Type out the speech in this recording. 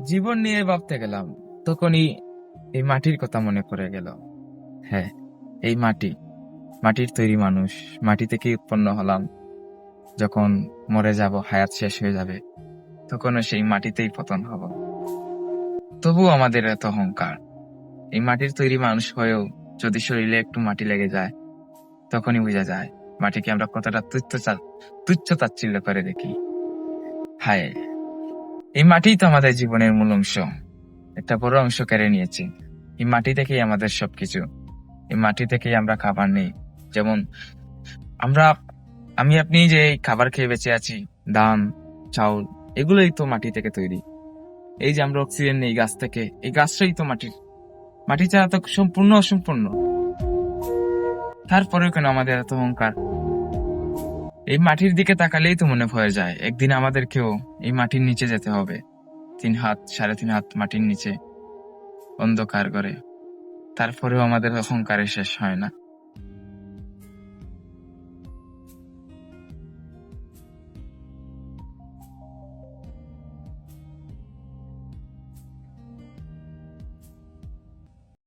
জীবন নিয়ে ভাবতে গেলাম, তখনই এই মাটির কথা মনে পড়ে গেল। হ্যাঁ, এই মাটি, মাটির তৈরি মানুষ, মাটি থেকেই উৎপন্ন হলাম। যখন মরে যাব, হায়াত শেষ হয়ে যাবে, তখনও সেই মাটিতেই পতন হব। তবুও আমাদের এত অহংকার। এই মাটির তৈরি মানুষ হয়েও যদি শরীরে একটু মাটি লেগে যায়, তখনই বোঝা যায় মাটিকে আমরা কতটা তুচ্ছ তাচ্ছিল্য করে দেখি। হায়, এই মাটিই তো আমাদের জীবনের মূল অংশ, একটা বড় অংশ কেড়ে নিয়েছে। এই মাটি থেকেই আমাদের সবকিছু। এই মাটি থেকেই আমরা খাবার নেই। যেমন আমরা, আমি আপনি যে এই খাবার খেয়ে বেঁচে আছি, ধান, চাউল, এগুলোই তো মাটি থেকে তৈরি। এই যে আমরা অক্সিজেন নেই গাছ থেকে, এই গাছটাই তো মাটির। মাটি ছাড়া তো সম্পূর্ণ অসম্পূর্ণ। তারপরেও কেন আমাদের এত অহংকার? এই মাটির দিকে তাকালেই তো মনে হয়ে যায় একদিন আমাদেরকেও এই মাটির নিচে যেতে হবে। 3 হাত, 3.5 হাত মাটির নিচে, অন্ধকার করে। তারপরেও আমাদের অহংকারের শেষ হয় না।